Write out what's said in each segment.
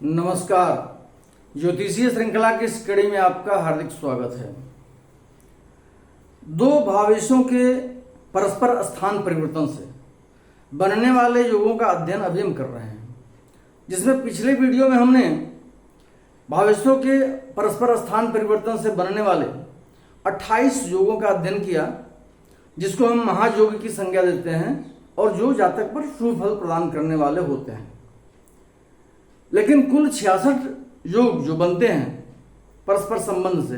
नमस्कार। ज्योतिषीय श्रृंखला की इस कड़ी में आपका हार्दिक स्वागत है। दो भावेशों के परस्पर स्थान परिवर्तन से बनने वाले योगों का अध्ययन अभी हम कर रहे हैं, जिसमें पिछले वीडियो में हमने भावेशों के परस्पर स्थान परिवर्तन से बनने वाले 28 योगों का अध्ययन किया, जिसको हम महायोग की संज्ञा देते हैं और जो जातक पर शुभ फल प्रदान करने वाले होते हैं। लेकिन कुल 66 योग जो बनते हैं परस्पर संबंध से,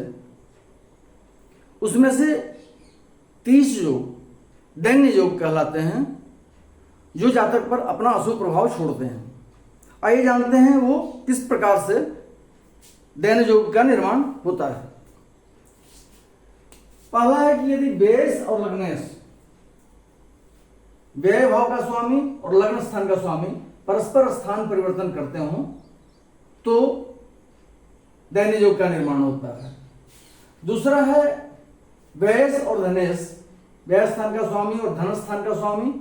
उसमें से 30 योग दैन्य योग कहलाते हैं, जो जातक पर अपना अशुभ प्रभाव छोड़ते हैं। आइए जानते हैं वो किस प्रकार से दैन्य योग का निर्माण होता है। पहला है कि यदि बेस और लग्नेश, व्यय भाव का स्वामी और लग्न स्थान का स्वामी परस्पर स्थान परिवर्तन करते हो तो दैन्य योग का निर्माण होता है। दूसरा है व्यय और धनेश, व्यय स्थान का स्वामी और धन स्थान का स्वामी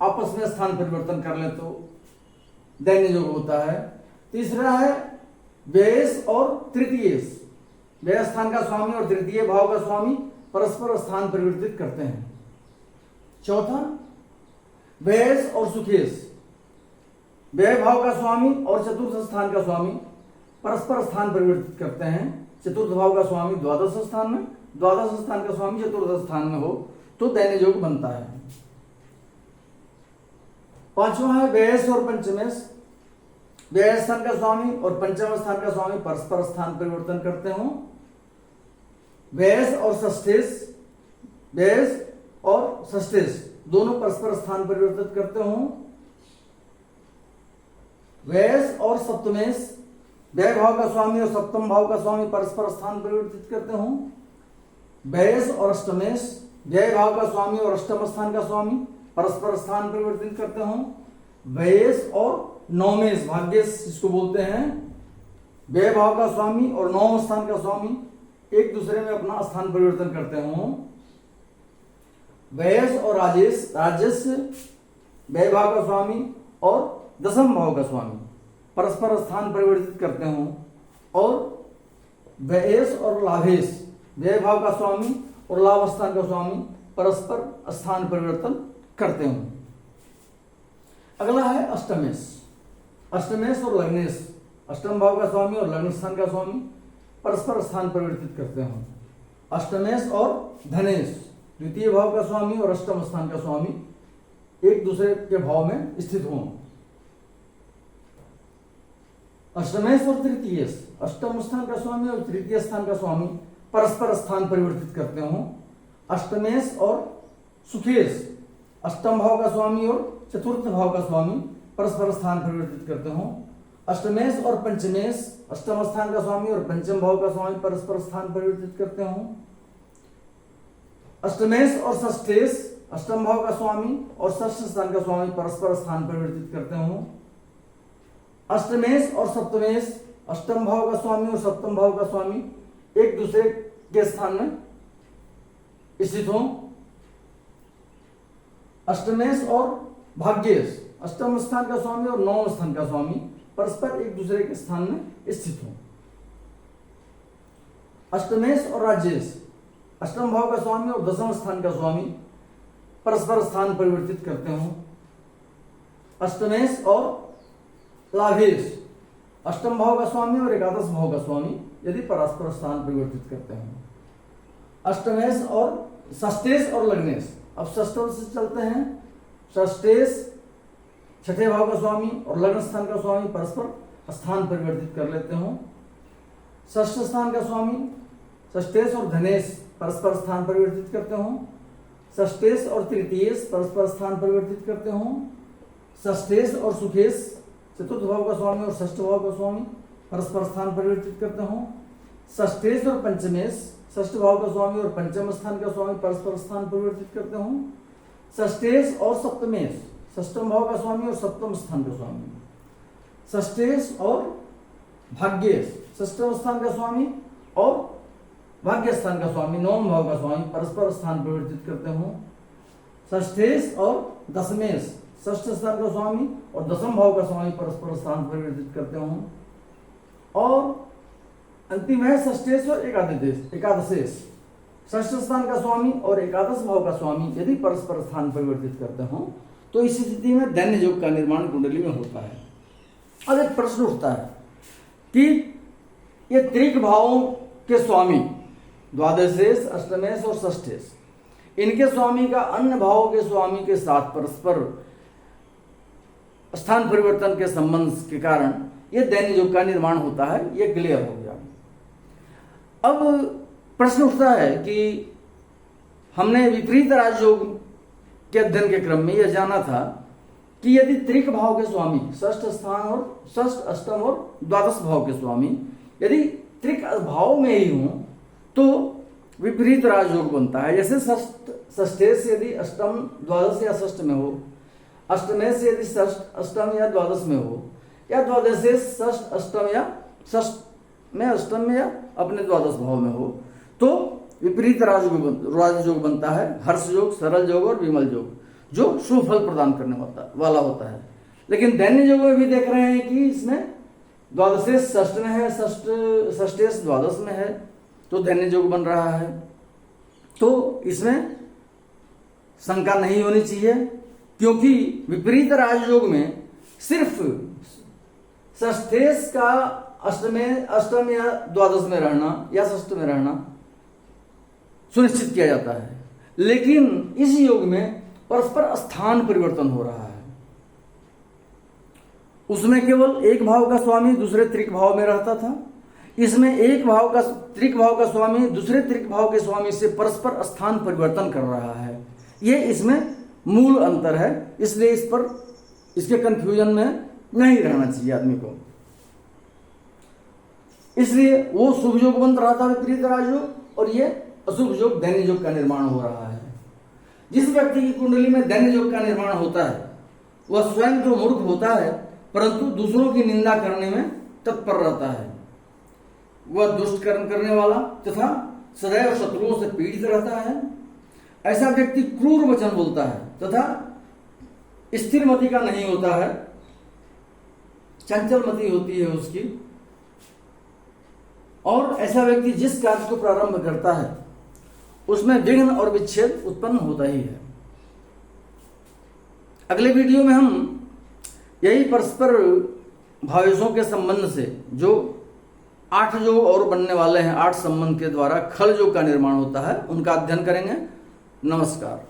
आपस में स्थान परिवर्तन कर ले तो दैन्य योग होता है। तीसरा है व्यय और तृतीयेश, व्यय स्थान का स्वामी और तृतीय भाव का स्वामी परस्पर स्थान परिवर्तित करते हैं। चौथा व्यय और सुखेश, व्यय भाव का स्वामी और चतुर्थ स्थान का स्वामी परस्पर स्थान परिवर्तित करते हैं। चतुर्थ भाव का स्वामी द्वादश स्थान में, द्वादश स्थान का स्वामी चतुर्थ स्थान में हो तो दैन्य योग बनता है। पांचवा है व्यय और पंचमेश, व्यय स्थान का स्वामी और पंचम स्थान का स्वामी परस्पर स्थान परिवर्तन करते हो। व्यय और षष्ठेश, व्यय और षष्ठेश दोनों परस्पर स्थान परिवर्तित करते हो। व्यय और सप्तमेश, व्यय भाव का स्वामी और सप्तम भाव का स्वामी परस्पर स्थान परिवर्तित करते हो। व्यय और अष्टमेश, व्यय भाव का स्वामी और अष्टम स्थान का स्वामी परस्पर स्थान परिवर्तित करते हो। व्यय और नवमेश, भाग्येश जिसको बोलते हैं, व्यय भाव का स्वामी और नवम स्थान का स्वामी एक दूसरे में अपना स्थान परिवर्तन करते हो। व्यय और राजेश, राजेश व्यय भाव का स्वामी और दसम भाव का स्वामी परस्पर स्थान परिवर्तित करते हो। और व्ययेश और लाभेश, व्यय भाव का स्वामी और लाभ स्थान का स्वामी परस्पर स्थान परिवर्तन करते हो। अगला है अष्टमेश, अष्टमेश और लग्नेश, अष्टम भाव का स्वामी और लग्न स्थान का स्वामी परस्पर स्थान परिवर्तित करते हो। अष्टमेश और धनेश, द्वितीय भाव का स्वामी और अष्टम स्थान का स्वामी एक दूसरे के भाव में स्थित हों। अष्टमेश और तृतीयेश, अष्टम स्थान का स्वामी और तृतीय स्थान का स्वामी परस्पर स्थान परिवर्तित करते हो। अष्टमेश और सुखेश, अष्टम भाव का स्वामी और चतुर्थ भाव का स्वामी परस्पर स्थान परिवर्तित करते हो। अष्टमेश और पंचमेश, अष्टम स्थान का स्वामी और पंचम भाव का स्वामी परस्पर स्थान परिवर्तित करते हो। अष्टमेश और षष्ठेश, अष्टम भाव का स्वामी और षष्ठ स्थान का स्वामी परस्पर स्थान परिवर्तित करते हो। अष्टमेश और सप्तमेश, अष्टम भाव का स्वामी और सप्तम भाव का स्वामी एक दूसरे के स्थान में स्थित हो। अष्टमेश और भाग्येश, अष्टम स्थान का स्वामी और नवम स्थान का स्वामी परस्पर एक दूसरे के स्थान में स्थित हो। अष्टमेश और राजेश, अष्टम भाव का स्वामी और दसम स्थान का स्वामी परस्पर स्थान परिवर्तित करते हो। अष्टमेश और लाभेश, अष्टम भाव का स्वामी और एकादश भाव का स्वामी यदि परस्पर स्थान परिवर्तित करते हैं। अष्टमेश और षष्ठेश और लग्नेश, अब षष्ठम से चलते हैं। षष्ठेश छठे भाव का स्वामी और लग्न स्थान का स्वामी परस्पर स्थान परिवर्तित कर लेते हो। षष्ठ स्थान का स्वामी षष्ठेश और धनेश परस्पर स्थान परिवर्तित करते हो। षष्ठेश और तृतीयेश परस्पर स्थान परिवर्तित करते हो। षष्ठेश और सुखेश, चतुर्थ भाव का स्वामी और षष्ठ भाव का स्वामी परस्पर स्थान परिवर्तित करते हो। षष्ठेश और पंचमेश, षष्ठ भाव का स्वामी और पंचम स्थान का स्वामी परस्पर स्थान परिवर्तित करते हो। षष्ठेश और सप्तमेश, षष्ठम भाव का स्वामी और सप्तम स्थान का स्वामी। षष्ठेश और भाग्येश, षष्ठम स्थान का स्वामी और भाग्य स्थान का स्वामी नवम भाव का स्वामी परस्पर स्थान परिवर्तित करते हो। षष्ठेश और दशमेश, षष्ठ स्थान का स्वामी और दसम भाव का स्वामी परस्पर स्थान परिवर्तित करते हो। और अंतिम है षष्ठेश और एकादशेश। षष्ठ स्थान का स्वामी और एकादश भाव का स्वामी यदि परस्पर स्थान परिवर्तित करते हों तो इस स्थिति में दैन्य योग का निर्माण कुंडली में होता है। अब एक प्रश्न उठता है कि ये त्रिक भावों के स्वामी द्वादशेश, अष्टमेश और षष्ठेश, इनके स्वामी का अन्य भावों के स्वामी के साथ परस्पर स्थान परिवर्तन के संबंध के कारण यह दैन्य योग का निर्माण होता है। यह क्लियर हो गया। अब प्रश्न उठता है कि हमने विपरीत राजयोग के अध्ययन के क्रम में यह जाना था कि यदि त्रिक भाव के स्वामी षष्ठ स्थान और षष्ठ, अष्टम और द्वादश भाव के स्वामी यदि त्रिक भाव में ही हों तो विपरीत राजयोग बनता है। जैसे षष्ठेश यदि अष्टम, द्वादश या षष्ठ में हो, अष्टमेश यदि षष्ठ, अष्टम या द्वादश में हो, या द्वादशेश षष्ठ, अष्टम या षष्ठ में, अष्टम में या अपने द्वादश भाव में हो तो विपरीत राजयोग बनता है। हर्ष योग, सरल योग और विमल योग, जो शुभ फल प्रदान करने वाला होता है। लेकिन दैन्य योग में भी देख रहे हैं कि इसमें द्वादशेश षष्ठ में है, षष्ठेश द्वादश में है, तो दैन्य योग बन रहा है। तो इसमें शंका नहीं होनी चाहिए, क्योंकि विपरीत राजयोग में सिर्फ षष्ठेश का अष्टम या द्वादश में रहना या षष्ठ में रहना सुनिश्चित किया जाता है, लेकिन इस योग में परस्पर स्थान परिवर्तन हो रहा है। उसमें केवल एक भाव का स्वामी दूसरे त्रिक भाव में रहता था, इसमें एक भाव का त्रिक भाव का स्वामी दूसरे त्रिक भाव के स्वामी से परस्पर स्थान परिवर्तन कर रहा है। ये इसमें मूल अंतर है, इसलिए इस पर इसके कंफ्यूजन में नहीं रहना चाहिए आदमी को। इसलिए वो शुभ योग बन रहा था विपरीत राजयोग, और ये अशुभ योग दैन्य योग का निर्माण हो रहा है। जिस व्यक्ति की कुंडली में दैन्य योग का निर्माण होता है वह स्वयं तो मूर्ख होता है, परंतु दूसरों की निंदा करने में तत्पर रहता है। वह दुष्ट कर्म करने वाला तथा सदैव शत्रुओं से पीड़ित रहता है। ऐसा व्यक्ति क्रूर वचन बोलता है तथा स्थिर मति का नहीं होता है, चंचल मति होती है उसकी। और ऐसा व्यक्ति जिस कार्य को प्रारंभ करता है उसमें विघ्न और विच्छेद उत्पन्न होता ही है। अगले वीडियो में हम यही परस्पर भावेशों के संबंध से जो 8 योग और बनने वाले हैं, 8 संबंध के द्वारा खल योग का निर्माण होता है, उनका अध्ययन करेंगे। नमस्कार।